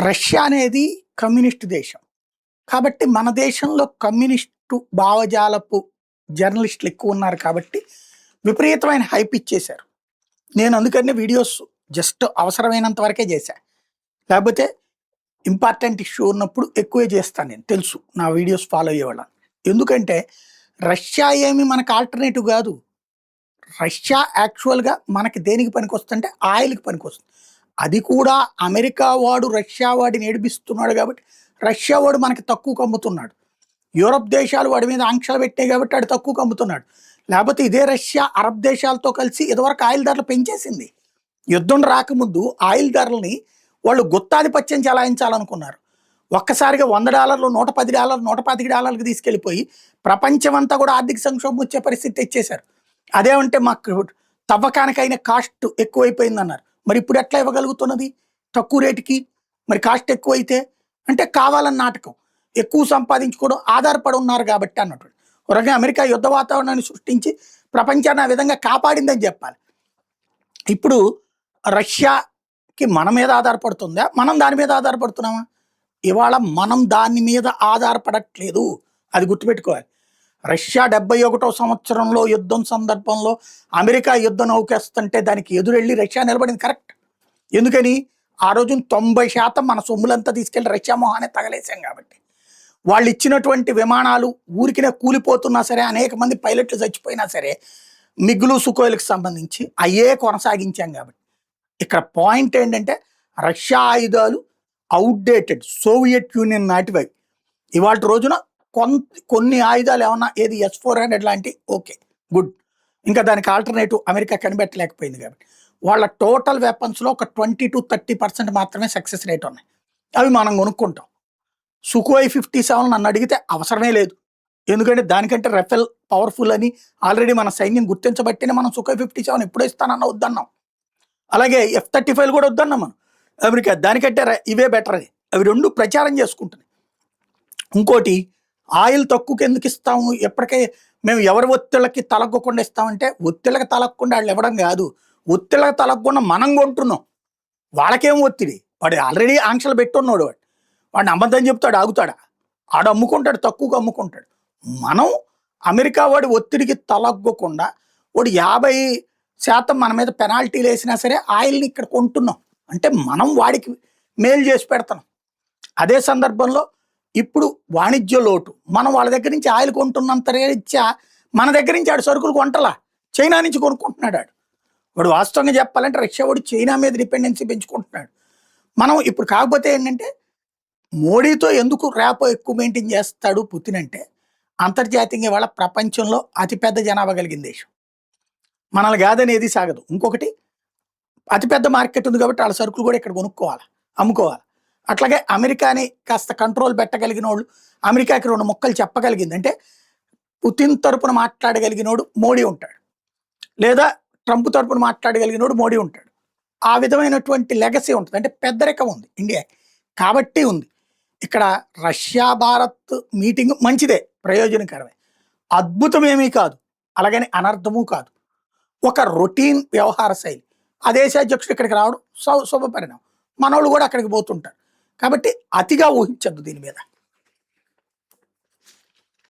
Russia అనేది communist దేశం. కాబట్టి మన దేశంలో కమ్యూనిస్టు భావజాలపు జర్నలిస్టులు ఎక్కువున్నారు కాబట్టి విపరీతమైన హైప్ ఇచ్చేశారు. నేను అందుకనే వీడియోస్ జస్ట్ అవసరమైనంత వరకే చేశా. లేకపోతే ఇంపార్టెంట్ ఇష్యూ ఉన్నప్పుడు ఎక్కువే చేస్తాను నేను. తెలుసు నా వీడియోస్ ఫాలో అయ్యేవాళ్ళని. ఎందుకంటే రష్యా ఏమి మనకు ఆల్టర్నేటివ్ కాదు. రష్యా యాక్చువల్‌గా మనకి దేనికి పనికొస్తుందంటే ఆయిల్‌కి పనికొస్తుంది. అది కూడా అమెరికా వాడు రష్యా వాడిని ఏడిపిస్తున్నాడు కాబట్టి రష్యా వాడు మనకి తక్కువకు అమ్ముతున్నాడు. యూరప్ దేశాలు వాడి మీద ఆంక్షలు పెట్టాయి కాబట్టి వాడు తక్కువకు అమ్ముతున్నాడు. లేకపోతే ఇదే రష్యా అరబ్ దేశాలతో కలిసి ఇదివరకు ఆయిల్ ధరలు పెంచేసింది. యుద్ధం రాకముందు ఆయిల్ ధరలని వాళ్ళు గుత్తాధిపత్యం చెలాయించాలనుకున్నారు. ఒక్కసారిగా $100, $110, $125కి తీసుకెళ్ళిపోయి ప్రపంచమంతా కూడా ఆర్థిక సంక్షోభం వచ్చే పరిస్థితి తెచ్చేశారు. అదేమంటే మాకు తవ్వకానికైన కాస్ట్ ఎక్కువైపోయిందన్నారు. మరి ఇప్పుడు ఎట్లా ఇవ్వగలుగుతున్నది తక్కువ రేటుకి? మరి కాస్ట్ ఎక్కువైతే అంటే కావాలని నాటకం, ఎక్కువ సంపాదించుకోవడం, ఆధారపడి ఉన్నారు కాబట్టి అన్నట్టు. ఒక రకంగా అమెరికా యుద్ధ వాతావరణాన్ని సృష్టించి ప్రపంచాన్ని ఆ విధంగా కాపాడిందని చెప్పాలి. ఇప్పుడు రష్యాకి మన మీద ఆధారపడుతుందా, మనం దాని మీద ఆధారపడుతున్నామా? ఇవాళ మనం దాని మీద ఆధారపడట్లేదు, అది గుర్తుపెట్టుకోవాలి. రష్యా 71వ సంవత్సరంలో యుద్ధం సందర్భంలో అమెరికా యుద్ధ నౌకేస్తుంటే దానికి ఎదురెళ్ళి రష్యా నిలబడింది కరెక్ట్. ఎందుకని? ఆ రోజు 90% మన సొమ్ములంతా తీసుకెళ్లి రష్యా మొహానే తగలేసాం కాబట్టి. వాళ్ళు ఇచ్చినటువంటి విమానాలు ఊరికినే కూలిపోతున్నా సరే, అనేక మంది పైలట్లు చచ్చిపోయినా సరే, మిగులు సుకోయిలకు సంబంధించి అయ్యే కొనసాగించాం కాబట్టి. ఇక్కడ పాయింట్ ఏంటంటే రష్యా ఆయుధాలు అవుట్డేటెడ్, సోవియట్ యూనియన్ నాటివి. ఇవాళ రోజున కొన్ని ఆయుధాలు ఏమన్నా ఏది S-400 లాంటి ఓకే గుడ్, ఇంకా దానికి ఆల్టర్నేటివ్ అమెరికా కనిపెట్టలేకపోయింది కాబట్టి వాళ్ళ టోటల్ వెపన్స్లో ఒక 20-30% మాత్రమే సక్సెస్ రేట్ ఉన్నాయి. అవి మనం కొనుక్కుంటాం. సుఖోయ్ 57 నన్ను అడిగితే అవసరమే లేదు. ఎందుకంటే దానికంటే రఫెల్ పవర్ఫుల్ అని ఆల్రెడీ మన సైన్యం గుర్తించబట్టినే మనం సుఖోయ్ 57 ఎప్పుడో ఇస్తానన్నా వద్దన్నాం. అలాగే F-35 కూడా వద్దన్నాం మనం. అమెరికా దానికంటే ఇవే బెటర్ అని అవి రెండు ప్రచారం చేసుకుంటుంది. ఇంకోటి, ఆయిల్ తక్కువకి ఎందుకు ఇస్తాము? ఎప్పటికే మేము ఎవరి ఒత్తిళ్ళకి తలగ్గకుండా ఇస్తామంటే ఒత్తిళ్ళకి తలగకుండా వాళ్ళు ఇవ్వడం కాదు, ఒత్తిళ్ళకి తలగకుండా మనం కొంటున్నాం. వాళ్ళకేం ఒత్తిడి? వాడు ఆల్రెడీ ఆంక్షలు పెట్టున్నాడు. వాడిని అబద్ధం చెప్తాడు, ఆగుతాడా? ఆడు అమ్ముకుంటాడు, తక్కువగా అమ్ముకుంటాడు. మనం అమెరికా వాడి ఒత్తిడికి తలగ్గకుండా వాడు 50% మన మీద పెనాల్టీలు వేసినా సరే ఆయిల్ని ఇక్కడ కొంటున్నాం అంటే మనం వాడికి మేలు చేసి పెడతాం. అదే సందర్భంలో ఇప్పుడు వాణిజ్య లోటు, మనం వాళ్ళ దగ్గర నుంచి ఆయిల్ కొంటున్నంత రీత్యా మన దగ్గర నుంచి ఆడు సరుకులు కొంటలా, చైనా నుంచి కొనుక్కుంటున్నాడు. వాడు వాస్తవంగా చెప్పాలంటే రష్యా వాడు చైనా మీద డిపెండెన్సీ పెంచుకుంటున్నాడు. మనం ఇప్పుడు కాకపోతే ఏంటంటే మోడీతో ఎందుకు ర్యాపో ఎక్కువ మెయింటైన్ చేస్తాడు పుతిన్ అంటే, అంతర్జాతీయంగా వాళ్ళ ప్రపంచంలో అతిపెద్ద జనాభా కలిగిన దేశం, మనల్ని కాదనేది సాగదు. ఇంకొకటి, అతిపెద్ద మార్కెట్ ఉంది కాబట్టి వాళ్ళ సరుకులు కూడా ఇక్కడ కొనుక్కోవాలి, అమ్ముకోవాలి. అట్లాగే అమెరికాని కాస్త కంట్రోల్ పెట్టగలిగిన వాళ్ళు, అమెరికాకి 2 ముక్కలు చెప్పగలిగింది అంటే పుతిన్ తరపున మాట్లాడగలిగినోడు మోడీ ఉంటాడు, లేదా ట్రంప్ తరపున మాట్లాడగలిగినోడు మోడీ ఉంటాడు. ఆ విధమైనటువంటి లెగసీ ఉంటుంది. అంటే పెద్దరికం ఉంది ఇండియా కాబట్టి ఉంది. ఇక్కడ రష్యా భారత్ మీటింగ్ మంచిదే, ప్రయోజనకరమే, అద్భుతమేమీ కాదు, అలాగని అనర్థము కాదు. ఒక రొటీన్ వ్యవహార శైలి. ఆ దేశాధ్యక్షుడు ఇక్కడికి రావడం శుభపరిణామం. మనోళ్ళు కూడా అక్కడికి పోతుంటారు. కాబట్టి అతిగా ఊహించద్దు దీని మీద.